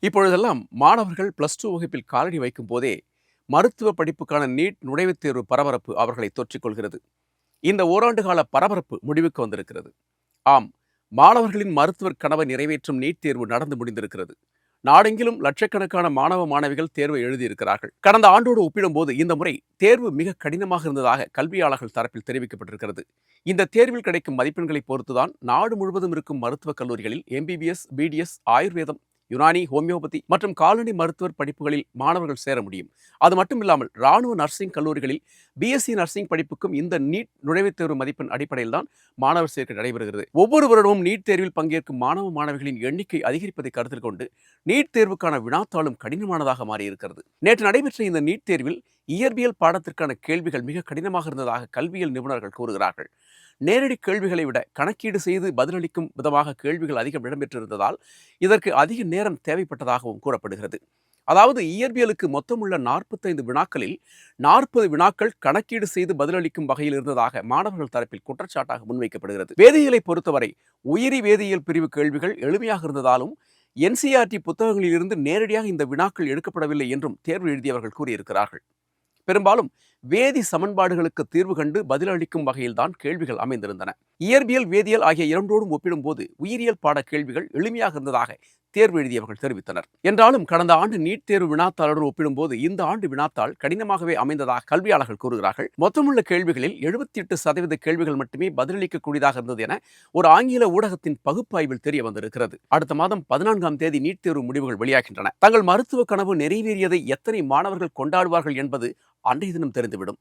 இப்பொழுதெல்லாம் மாணவர்கள் +2 வகுப்பில் காலடி வைக்கும் போதே மருத்துவ படிப்புக்கான நீட் நுழைவுத் தேர்வு பரபரப்பு அவர்களை தொற்றிக் கொள்கிறது. இந்த ஓராண்டு கால பரபரப்பு முடிவுக்கு வந்திருக்கிறது. ஆம், மாணவர்களின் மருத்துவர் கனவை நிறைவேற்றும் நீட் தேர்வு நடந்து முடிந்திருக்கிறது. நாடெங்கிலும் லட்சக்கணக்கான மாணவ மாணவிகள் தேர்வை எழுதியிருக்கிறார்கள். கடந்த ஆண்டோடு ஒப்பிடும்போது இந்த முறை தேர்வு மிக கடினமாக இருந்ததாக கல்வியாளர்கள் தரப்பில் தெரிவிக்கப்பட்டிருக்கிறது. இந்த தேர்வில் கிடைக்கும் மதிப்பெண்களை பொறுத்துதான் நாடு முழுவதும் இருக்கும் மருத்துவக் கல்லூரிகளில் MBBS, BDS, ஆயுர்வேதம், யுனானி, ஹோமியோபதி மற்றும் கால்நடை மருத்துவர் படிப்புகளில் மாணவர்கள் சேர முடியும். அது மட்டுமில்லாமல் ராணுவ நர்சிங் கல்லூரிகளில் BSc நர்சிங் படிப்புக்கும் இந்த நீட் நுழைவுத் தேர்வு மதிப்பெண் அடிப்படையில் தான் மாணவர் சேர்க்கை நடைபெறுகிறது. ஒவ்வொரு வருடமும் நீட் தேர்வில் பங்கேற்கும் மாணவ மாணவிகளின் எண்ணிக்கை அதிகரிப்பதை கருத்தில் கொண்டு நீட் தேர்வுக்கான வினாத்தாளும் கடினமானதாக மாறியிருக்கிறது. நேற்று நடைபெற்ற இந்த நீட் தேர்வில் இயற்பியல் பாடத்திற்கான கேள்விகள் மிக கடினமாக இருந்ததாக கல்வியியல் நிபுணர்கள் கூறுகிறார்கள். நேரடி கேள்விகளை விட கணக்கீடு செய்து பதிலளிக்கும் விதமாக கேள்விகள் அதிகம் இடம்பெற்றிருந்ததால் இதற்கு அதிக நேரம் தேவைப்பட்டதாகவும் கூறப்படுகிறது. அதாவது இயற்பியலுக்கு மொத்தமுள்ள 45 வினாக்களில் 40 வினாக்கள் கணக்கீடு செய்து பதிலளிக்கும் வகையில் இருந்ததாக மாணவர்கள் தரப்பில் குற்றச்சாட்டாக முன்வைக்கப்படுகிறது. வேதியியலை பொறுத்தவரை உயிரி வேதியியல் பிரிவு கேள்விகள் எளிமையாக இருந்ததாலும் NCERT புத்தகங்களில் இருந்து நேரடியாக இந்த வினாக்கள் எடுக்கப்படவில்லை என்றும் தேர்வு எழுதியவர்கள் கூறியிருக்கிறார்கள். பெரும்பாலும் வேதி சமன்பாடுகளுக்கு தீர்வு கண்டு பதிலளிக்கும் வகையில்தான் கேள்விகள் அமைந்திருந்தன. இயற்பியல், வேதியியல் ஆகிய இரண்டோடும் ஒப்பிடும்போது உயிரியல் பாட கேள்விகள் எளிமையாக இருந்ததாக தேர்வு எழுதியவர்கள் தெரிவித்தனர். என்றாலும் கடந்த ஆண்டு நீட் தேர்வு வினாத்தாளுடன் ஒப்பிடும்போது இந்த ஆண்டு வினாத்தாள் கடினமாகவே அமைந்ததாக கல்வியாளர்கள் கூறுகிறார்கள். மொத்தமுள்ள கேள்விகளில் 78% கேள்விகள் மட்டுமே பதிலளிக்கக்கூடியதாக இருந்தது என ஒரு ஆங்கில ஊடகத்தின் பகுப்பாய்வில் தெரிய வந்திருக்கிறது. அடுத்த மாதம் 14ஆம் தேதி நீட் தேர்வு முடிவுகள் வெளியாகின்றன. தங்கள் மருத்துவ கனவு நிறைவேறியதை எத்தனை மாணவர்கள் கொண்டாடுவார்கள் என்பது அன்றைய தினம் தெரிந்துவிடும்.